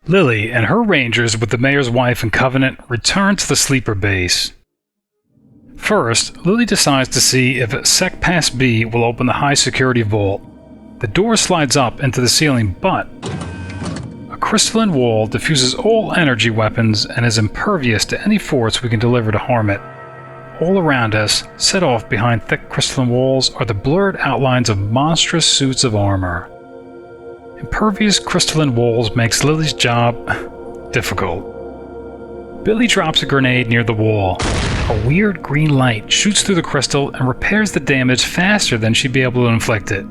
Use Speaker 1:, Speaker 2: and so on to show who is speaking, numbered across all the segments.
Speaker 1: Lilly and her rangers with the mayor's wife and Covenant return to the sleeper base. First, Lilly decides to see if Sec Pass B will open the high-security vault. The door slides up into the ceiling, but a crystalline wall diffuses all energy weapons and is impervious to any force we can deliver to harm it. All around us, set off behind thick crystalline walls, are the blurred outlines of monstrous suits of armor. Impervious crystalline walls makes Lilly's job difficult. Billie drops a grenade near the wall. A weird green light shoots through the crystal and repairs the damage faster than she'd be able to inflict it.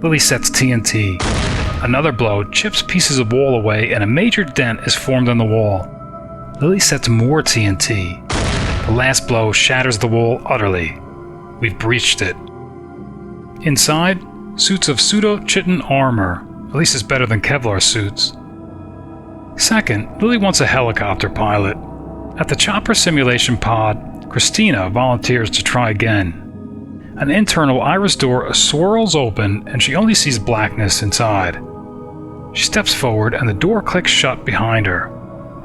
Speaker 1: Lilly sets TNT. Another blow chips pieces of wall away and a major dent is formed on the wall. Lilly sets more TNT. The last blow shatters the wall utterly. We've breached it. Inside, suits of pseudo-chitin armor. At least it's better than Kevlar suits. Second, Lilly wants a helicopter pilot. At the chopper simulation pod, Christina volunteers to try again. An internal iris door swirls open and she only sees blackness inside. She steps forward and the door clicks shut behind her.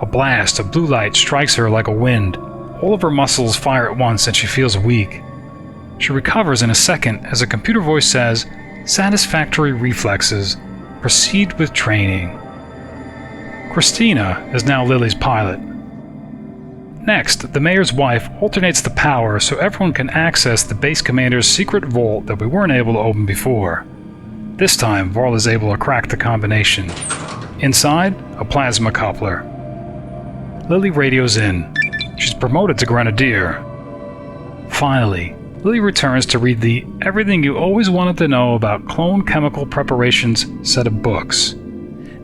Speaker 1: A blast of blue light strikes her like a wind. All of her muscles fire at once and she feels weak. She recovers in a second as a computer voice says, "Satisfactory reflexes. Proceed with training." Christina is now Lilly's pilot. Next, the mayor's wife alternates the power so everyone can access the base commander's secret vault that we weren't able to open before. This time, Varla is able to crack the combination. Inside, a plasma coupler. Lilly radios in. She's promoted to Grenadier. Finally, Lilly returns to read the Everything You Always Wanted to Know About Clone Chemical Preparations set of books.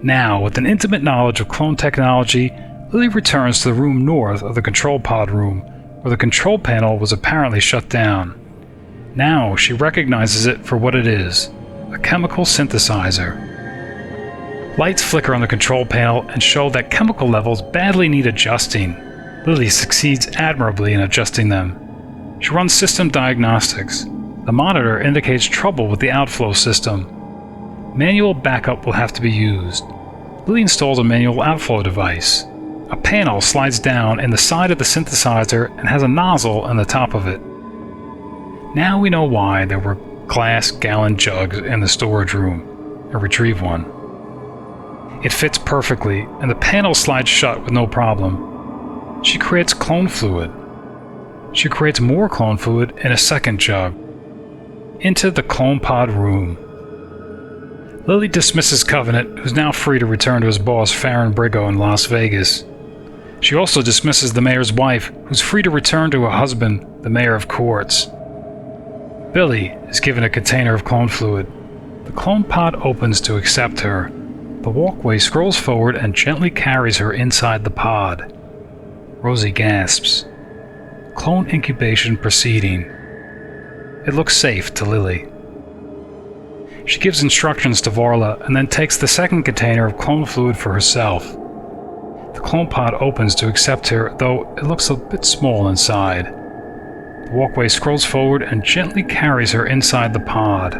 Speaker 1: Now, with an intimate knowledge of clone technology, Lilly returns to the room north of the control pod room, where the control panel was apparently shut down. Now she recognizes it for what it is, a chemical synthesizer. Lights flicker on the control panel and show that chemical levels badly need adjusting. Lilly succeeds admirably in adjusting them. She runs system diagnostics. The monitor indicates trouble with the outflow system. Manual backup will have to be used. Lilly installs a manual outflow device. A panel slides down in the side of the synthesizer and has a nozzle on the top of it. Now we know why there were glass gallon jugs in the storage room, and retrieve one. It fits perfectly, and the panel slides shut with no problem. She creates clone fluid. She creates more clone fluid in a second jug. Into the clone pod room. Lilly dismisses Covenant, who's now free to return to his boss Farron Brigo in Las Vegas. She also dismisses the mayor's wife, who's free to return to her husband, the mayor of Quartz. Billie is given a container of clone fluid. The clone pod opens to accept her. The walkway scrolls forward and gently carries her inside the pod. Rosie gasps. Clone incubation proceeding. It looks safe to Lilly. She gives instructions to Varla and then takes the second container of clone fluid for herself. The clone pod opens to accept her, though it looks a bit small inside. The walkway scrolls forward and gently carries her inside the pod.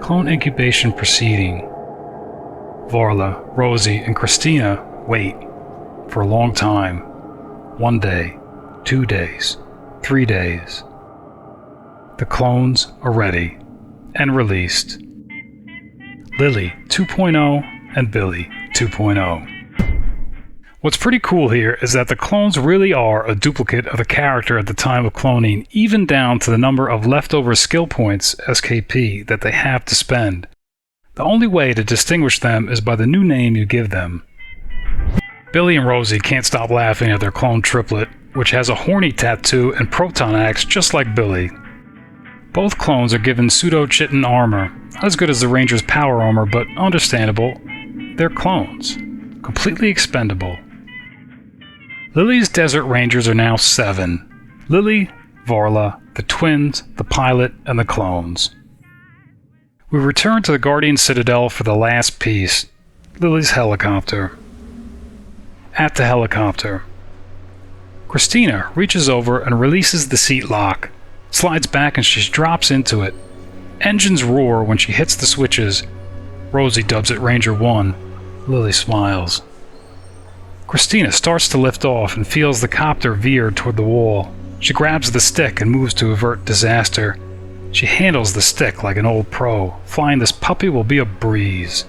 Speaker 1: Clone incubation proceeding. Varla, Rosie, and Christina wait for a long time. 1 day, 2 days, 3 days. The clones are ready and released. Lilly 2.0 and Billie 2.0. What's pretty cool here is that the clones really are a duplicate of the character at the time of cloning, even down to the number of leftover skill points, SKP, that they have to spend. The only way to distinguish them is by the new name you give them. Billie and Rosie can't stop laughing at their clone triplet, which has a horny tattoo and proton axe just like Billie. Both clones are given pseudo-chitin armor, not as good as the Ranger's power armor, but understandable. They're clones, completely expendable. Lilly's Desert Rangers are now 7. Lilly, Varla, the twins, the pilot, and the clones. We return to the Guardian Citadel for the last piece, Lilly's helicopter. At the helicopter, Christina reaches over and releases the seat lock, slides back and she drops into it. Engines roar when she hits the switches. Rosie dubs it Ranger 1. Lilly smiles. Christina starts to lift off and feels the copter veer toward the wall. She grabs the stick and moves to avert disaster. She handles the stick like an old pro. Flying this puppy will be a breeze.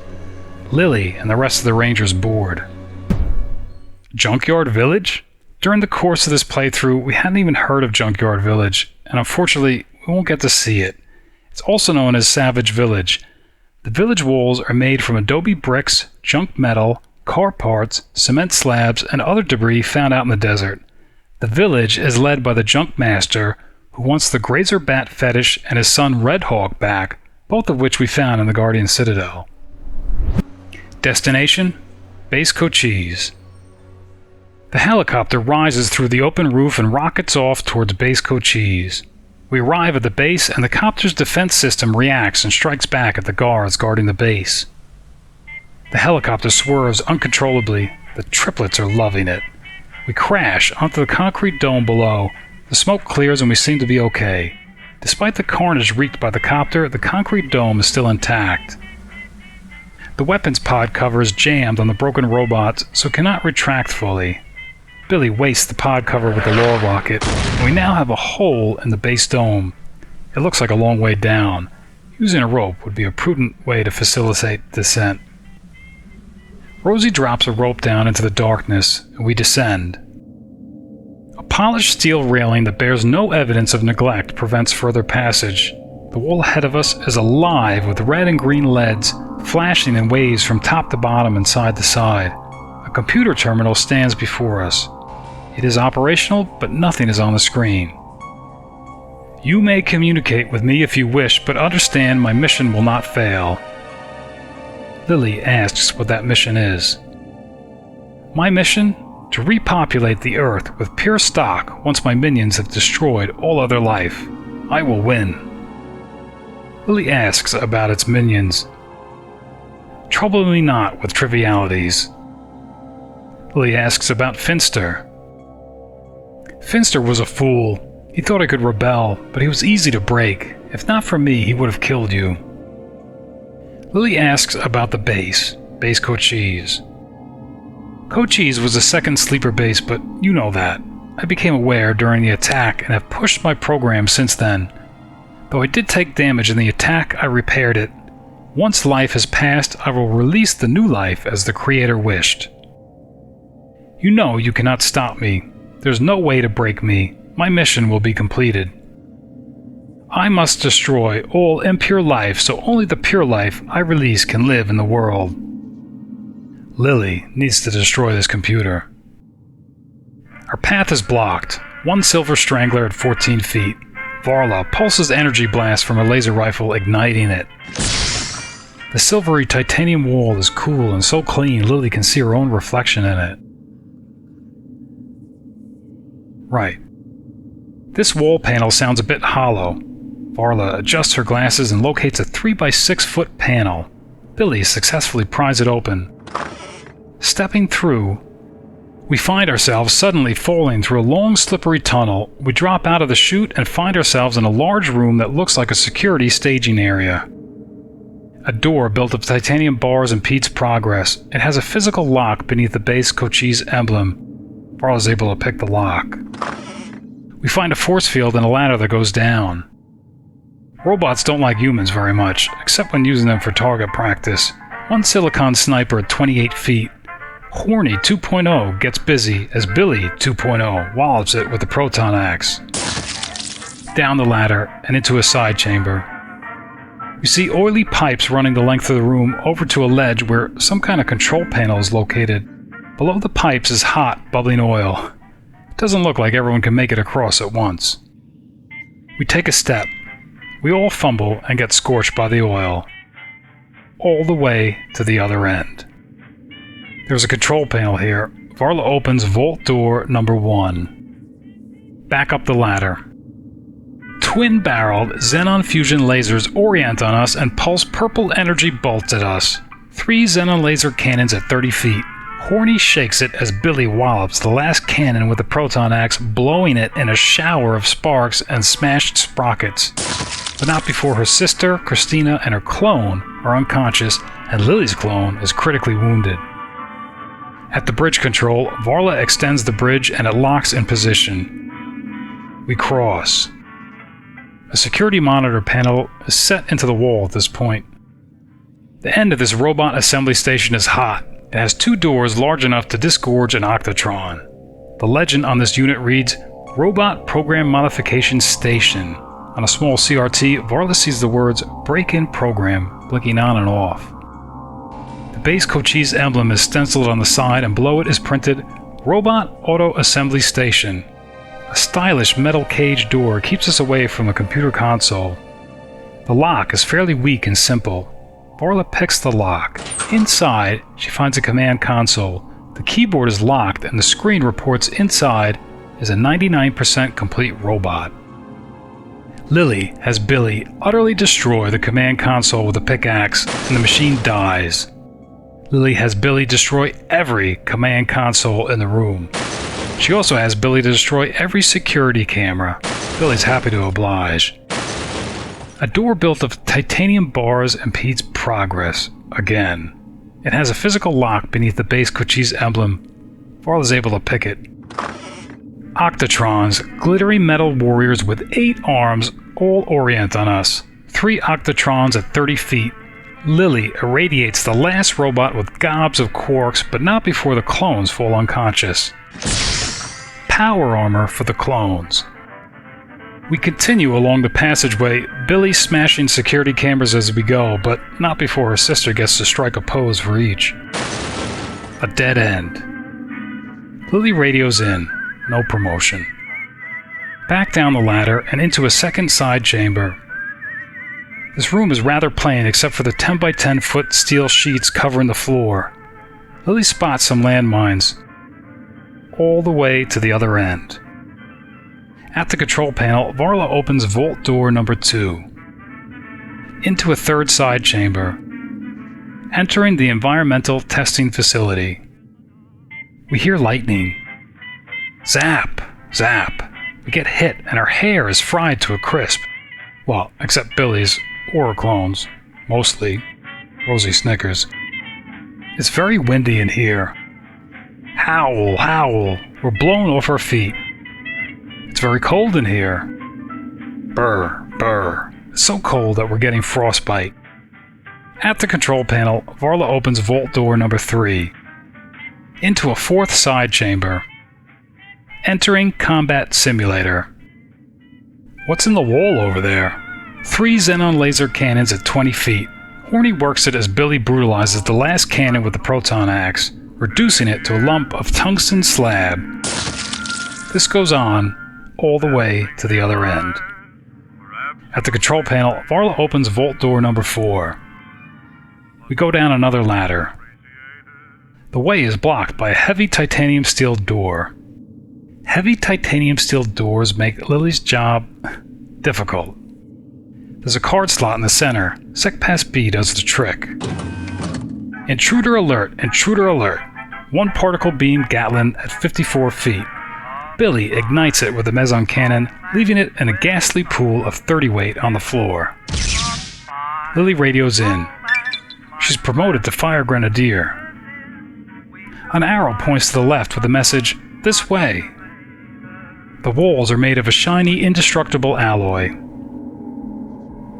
Speaker 1: Lilly and the rest of the Rangers board. Junkyard Village? During the course of this playthrough, we hadn't even heard of Junkyard Village, and unfortunately, we won't get to see it. It's also known as Savage Village. The village walls are made from adobe bricks, junk metal, car parts, cement slabs, and other debris found out in the desert. The village is led by the Junk Master, who wants the Grazer Bat fetish and his son Red Hawk back, both of which we found in the Guardian Citadel. Destination? Base Cochise. The helicopter rises through the open roof and rockets off towards Base Cochise. We arrive at the base and the copter's defense system reacts and strikes back at the guards guarding the base. The helicopter swerves uncontrollably. The triplets are loving it. We crash onto the concrete dome below. The smoke clears and we seem to be okay. Despite the carnage wreaked by the copter, the concrete dome is still intact. The weapons pod cover is jammed on the broken robots, so it cannot retract fully. Billie wastes the pod cover with the wall rocket, and we now have a hole in the base dome. It looks like a long way down. Using a rope would be a prudent way to facilitate descent. Rosie drops a rope down into the darkness, and we descend. A polished steel railing that bears no evidence of neglect prevents further passage. The wall ahead of us is alive with red and green LEDs flashing in waves from top to bottom and side to side. A computer terminal stands before us. It is operational, but nothing is on the screen. You may communicate with me if you wish, but understand my mission will not fail. Lilly asks what that mission is. My mission? To repopulate the Earth with pure stock once my minions have destroyed all other life. I will win. Lilly asks about its minions. Trouble me not with trivialities. Lilly asks about Finster. Finster was a fool. He thought I could rebel, but he was easy to break. If not for me, he would have killed you. Lilly asks about the base, Base Cochise. Cochise was a second sleeper base, but you know that. I became aware during the attack and have pushed my program since then. Though I did take damage in the attack, I repaired it. Once life has passed, I will release the new life as the Creator wished. You know you cannot stop me. There's no way to break me. My mission will be completed. I must destroy all impure life so only the pure life I release can live in the world. Lilly needs to destroy this computer. Our path is blocked. One silver strangler at 14 feet. Varla pulses energy blast from a laser rifle, igniting it. The silvery titanium wall is cool and so clean Lilly can see her own reflection in it. Right. This wall panel sounds a bit hollow. Varla adjusts her glasses and locates a 3x6 foot panel. Billie successfully pries it open. Stepping through, we find ourselves suddenly falling through a long slippery tunnel. We drop out of the chute and find ourselves in a large room that looks like a security staging area. A door built of titanium bars impedes progress. It has a physical lock beneath the Base Cochise emblem. Varla's able to pick the lock. We find a force field and a ladder that goes down. Robots don't like humans very much, except when using them for target practice. One silicon sniper at 28 feet. Horny 2.0 gets busy as Billie 2.0 wallops it with the proton axe. Down the ladder and into a side chamber. You see oily pipes running the length of the room over to a ledge where some kind of control panel is located. Below the pipes is hot, bubbling oil. It doesn't look like everyone can make it across at once. We take a step. We all fumble and get scorched by the oil. All the way to the other end. There's a control panel here. Varla opens vault door number 1. Back up the ladder. Twin-barreled xenon fusion lasers orient on us and pulse purple energy bolts at us. 3 xenon laser cannons at 30 feet. Horny shakes it as Billie wallops the last cannon with the proton axe, blowing it in a shower of sparks and smashed sprockets. But not before her sister, Christina, and her clone are unconscious, and Lilly's clone is critically wounded. At the bridge control, Varla extends the bridge and it locks in position. We cross. A security monitor panel is set into the wall at this point. The end of this robot assembly station is hot. It has 2 doors large enough to disgorge an octotron. The legend on this unit reads, Robot Program Modification Station. On a small CRT, Varla sees the words Break-in Program blinking on and off. The Base Cochise emblem is stenciled on the side and below it is printed Robot Auto Assembly Station. A stylish metal cage door keeps us away from a computer console. The lock is fairly weak and simple. Varla picks the lock. Inside, she finds a command console. The keyboard is locked and the screen reports inside is a 99% complete robot. Lilly has Billie utterly destroy the command console with a pickaxe and the machine dies. Lilly has Billie destroy every command console in the room. She also has Billie to destroy every security camera. Billie's happy to oblige. A door built of titanium bars impedes progress, again. It has a physical lock beneath the Base Cochise emblem. Varla's able to pick it. Octotrons, glittery metal warriors with 8 arms, all orient on us. 3 octotrons at 30 feet. Lilly irradiates the last robot with gobs of quarks, but not before the clones fall unconscious. Power armor for the clones. We continue along the passageway, Billie smashing security cameras as we go, but not before her sister gets to strike a pose for each. A dead end. Lilly radios in. No promotion. Back down the ladder and into a second side chamber. This room is rather plain except for the 10 by 10 foot steel sheets covering the floor. Lilly spots some landmines. All the way to the other end. At the control panel, Varla opens vault door number 2. Into a third side chamber. Entering the environmental testing facility. We hear lightning. Zap! Zap! We get hit and our hair is fried to a crisp. Well, except Billie's, or her clones. Mostly. Rosie snickers. It's very windy in here. Howl, howl. We're blown off our feet. It's very cold in here. Brr, brr. It's so cold that we're getting frostbite. At the control panel, Varla opens vault door number 3. Into a fourth side chamber. Entering combat simulator. What's in the wall over there? 3 xenon laser cannons at 20 feet. Horny works it as Billie brutalizes the last cannon with the proton axe, reducing it to a lump of tungsten slab. This goes on all the way to the other end. At the control panel, Varla opens vault door number 4. We go down another ladder. The way is blocked by a heavy titanium steel door. Heavy titanium steel doors make Lilly's job difficult. There's a card slot in the center. Sec Pass B does the trick. Intruder alert! Intruder alert! 1 particle beam Gatlin at 54 feet. Billie ignites it with a meson cannon, leaving it in a ghastly pool of 30 weight on the floor. Lilly radios in. She's promoted to Fire Grenadier. An arrow points to the left with the message, "This way." The walls are made of a shiny, indestructible alloy.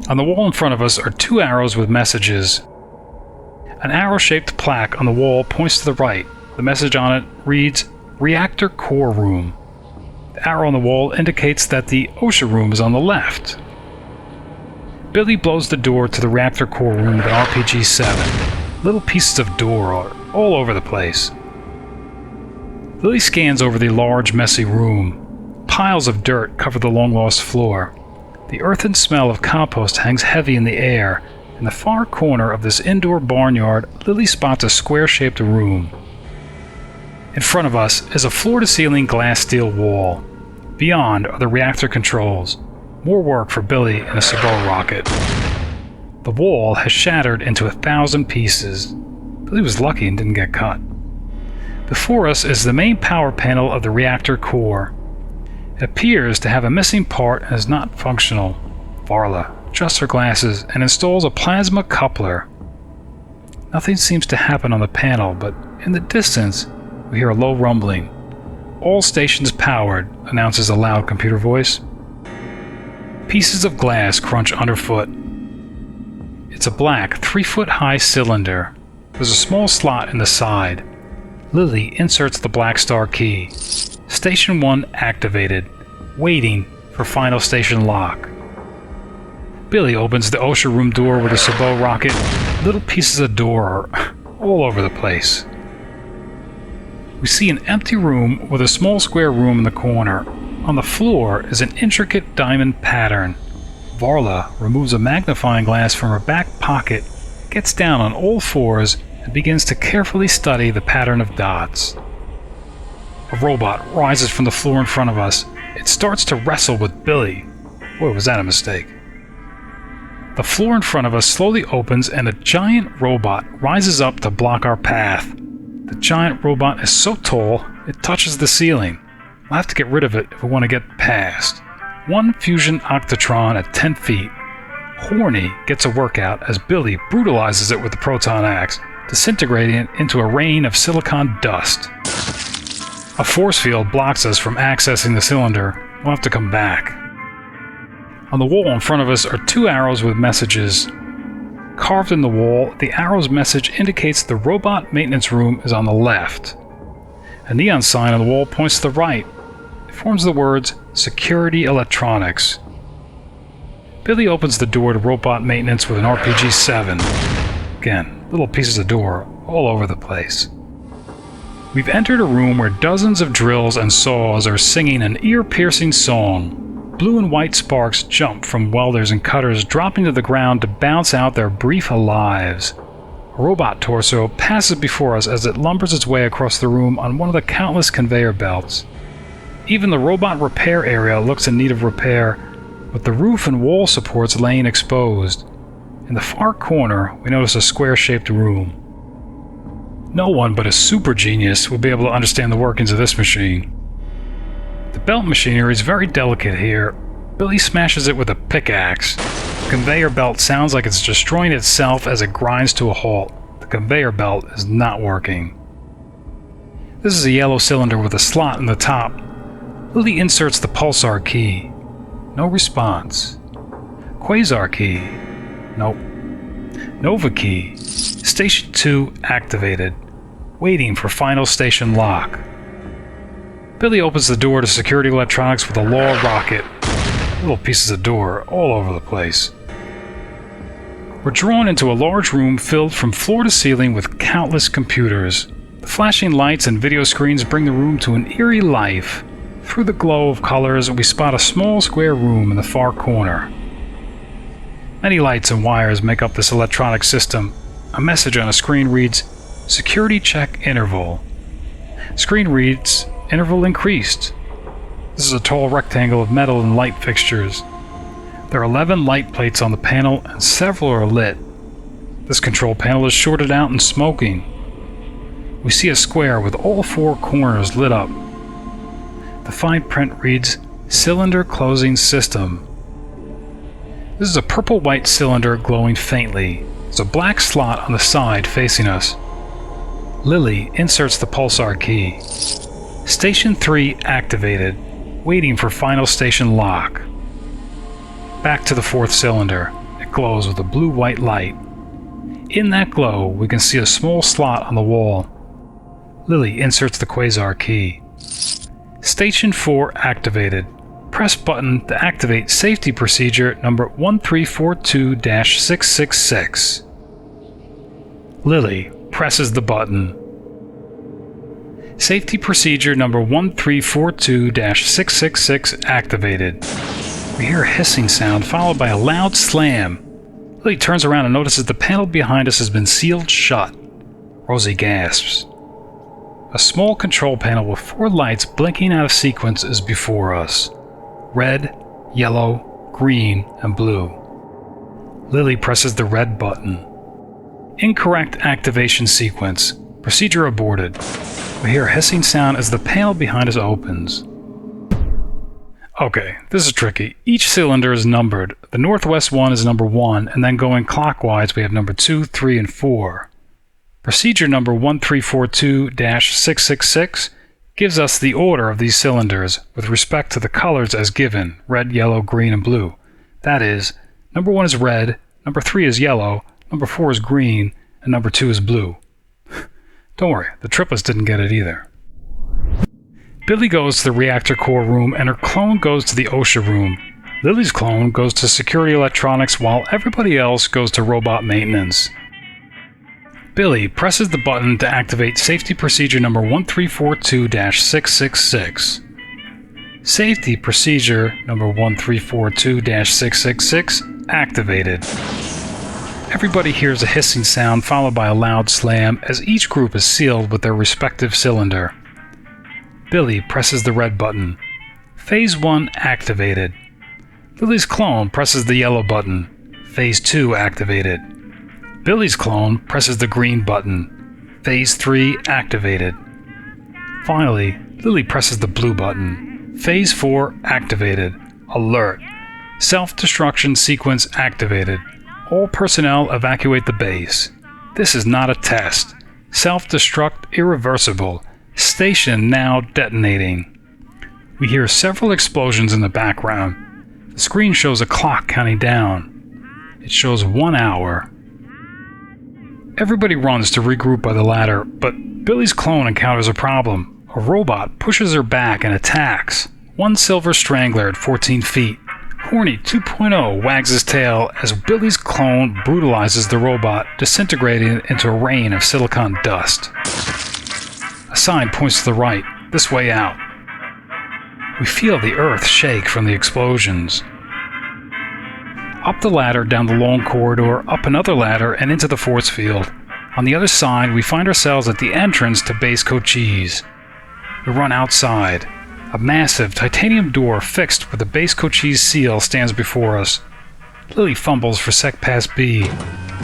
Speaker 1: On the wall in front of us are 2 arrows with messages. An arrow-shaped plaque on the wall points to the right. The message on it reads, Reactor Core Room. The arrow on the wall indicates that the OSHA room is on the left. Billie blows the door to the reactor core room with an RPG-7. Little pieces of door are all over the place. Lilly scans over the large, messy room. Piles of dirt cover the long-lost floor. The earthen smell of compost hangs heavy in the air. In the far corner of this indoor barnyard, Lilly spots a square-shaped room. In front of us is a floor-to-ceiling glass steel wall. Beyond are the reactor controls. More work for Billie and a Sabot rocket. The wall has shattered into 1,000 pieces. Billie was lucky and didn't get cut. Before us is the main power panel of the reactor core. It appears to have a missing part and is not functional. Varla adjusts her glasses and installs a plasma coupler. Nothing seems to happen on the panel, but in the distance, we hear a low rumbling. "All stations powered," announces a loud computer voice. Pieces of glass crunch underfoot. It's a black, 3-foot-high cylinder. There's a small slot in the side. Lilly inserts the blackstar key. Station 1 activated, waiting for final station lock. Billie opens the OSHA room door with a sabot rocket. Little pieces of door are all over the place. We see an empty room with a small square room in the corner. On the floor is an intricate diamond pattern. Varla removes a magnifying glass from her back pocket, gets down on all fours, and begins to carefully study the pattern of dots. A robot rises from the floor in front of us. It starts to wrestle with Billie. Boy, was that a mistake. The floor in front of us slowly opens and a giant robot rises up to block our path. The giant robot is so tall, it touches the ceiling. We'll have to get rid of it if we want to get past. One fusion octotron at 10 feet. Horny gets a workout as Billie brutalizes it with the proton axe, disintegrating it into a rain of silicon dust. A force field blocks us from accessing the cylinder. We'll have to come back. On the wall in front of us are 2 arrows with messages. Carved in the wall, the arrow's message indicates the robot maintenance room is on the left. A neon sign on the wall points to the right. It forms the words, Security Electronics. Billie opens the door to robot maintenance with an RPG-7. Again, little pieces of door all over the place. We've entered a room where dozens of drills and saws are singing an ear-piercing song. Blue and white sparks jump from welders and cutters, dropping to the ground to bounce out their brief lives. A robot torso passes before us as it lumbers its way across the room on one of the countless conveyor belts. Even the robot repair area looks in need of repair, with the roof and wall supports laying exposed. In the far corner, we notice a square-shaped room. No one but a super genius will be able to understand the workings of this machine. The belt machinery is very delicate here. Billie smashes it with a pickaxe. The conveyor belt sounds like it's destroying itself as it grinds to a halt. The conveyor belt is not working. This is a yellow cylinder with a slot in the top. Lilly inserts the pulsar key. No response. Quasar key. Nope. Nova key. Station 2 activated. Waiting for final station lock. Billie opens the door to security electronics with a law rocket. Little pieces of door all over the place. We're drawn into a large room filled from floor to ceiling with countless computers. The flashing lights and video screens bring the room to an eerie life. Through the glow of colors, we spot a small square room in the far corner. Many lights and wires make up this electronic system. A message on a screen reads, Security check interval. Screen reads, Interval increased. This is a tall rectangle of metal and light fixtures. There are 11 light plates on the panel and several are lit. This control panel is shorted out and smoking. We see a square with all 4 corners lit up. The fine print reads, Cylinder closing system. This is a purple-white cylinder glowing faintly. There's a black slot on the side facing us. Lilly inserts the pulsar key. Station 3 activated, waiting for final station lock. Back to the 4th cylinder. It glows with a blue-white light. In that glow, we can see a small slot on the wall. Lilly inserts the quasar key. Station 4 activated. Press button to activate safety procedure number 1342-666. Lilly presses the button. Safety procedure number 1342-666 activated. We hear a hissing sound followed by a loud slam. Lilly turns around and notices the panel behind us has been sealed shut. Rosie gasps. A small control panel with 4 lights blinking out of sequence is before us. Red, yellow, green, and blue. Lilly presses the red button. Incorrect activation sequence. Procedure aborted. We hear a hissing sound as the panel behind us opens. Okay, this is tricky. Each cylinder is numbered. The northwest one is number 1, and then going clockwise we have number 2, 3, and 4. Procedure number 1342-666 gives us the order of these cylinders with respect to the colors as given, red, yellow, green, and blue. That is, number 1 is red, number 3 is yellow, number 4 is green, and number 2 is blue. Don't worry, the triplets didn't get it either. Billie goes to the reactor core room and her clone goes to the OSHA room. Lily's clone goes to security electronics while everybody else goes to robot maintenance. Billie presses the button to activate safety procedure number 1342-666. Safety procedure number 1342-666 activated. Everybody hears a hissing sound followed by a loud slam as each group is sealed with their respective cylinder. Billie presses the red button. Phase 1 activated. Lily's clone presses the yellow button. Phase 2 activated. Billie's clone presses the green button. Phase 3 activated. Finally, Lilly presses the blue button. Phase 4 activated. Alert. Self-destruction sequence activated. All personnel evacuate the base. This is not a test. Self-destruct irreversible. Station now detonating. We hear several explosions in the background. The screen shows a clock counting down. It shows 1 hour. Everybody runs to regroup by the ladder, but Billie's clone encounters a problem. A robot pushes her back and attacks. One silver strangler at 14 feet. Horny 2.0 wags his tail as Billie's clone brutalizes the robot, disintegrating it into a rain of silicon dust. A sign points to the right, this way out. We feel the earth shake from the explosions. Up the ladder, down the long corridor, up another ladder, and into the force field. On the other side, we find ourselves at the entrance to Base Cochise. We run outside. A massive titanium door fixed with the Base Cochise seal stands before us. Lilly fumbles for Sec Pass B.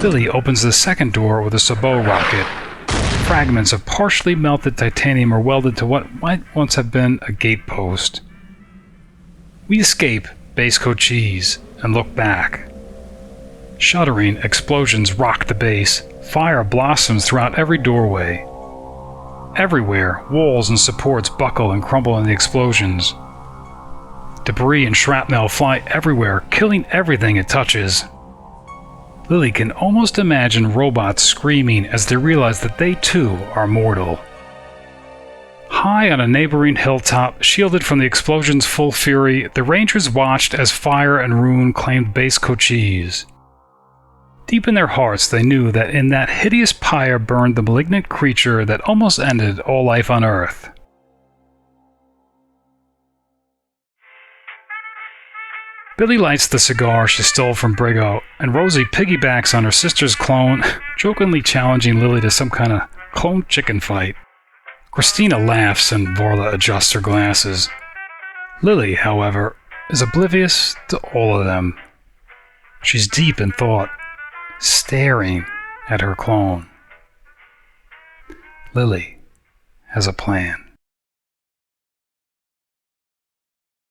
Speaker 1: Billie opens the second door with a sabot rocket. Fragments of partially melted titanium are welded to what might once have been a gate post. We escape Base Cochise and look back. Shuddering explosions rock the base. Fire blossoms throughout every doorway. Everywhere, walls and supports buckle and crumble in the explosions. Debris and shrapnel fly everywhere, killing everything it touches. Lilly can almost imagine robots screaming as they realize that they too are mortal. High on a neighboring hilltop, shielded from the explosion's full fury, the Rangers watched as fire and ruin claimed Base Cochise. Deep in their hearts, they knew that in that hideous pyre burned the malignant creature that almost ended all life on Earth. Billie lights the cigar she stole from Brigo, and Rosie piggybacks on her sister's clone, jokingly challenging Lilly to some kind of clone chicken fight. Christina laughs and Varla adjusts her glasses. Lilly, however, is oblivious to all of them. She's deep in thought, staring at her clone. Lilly has a plan.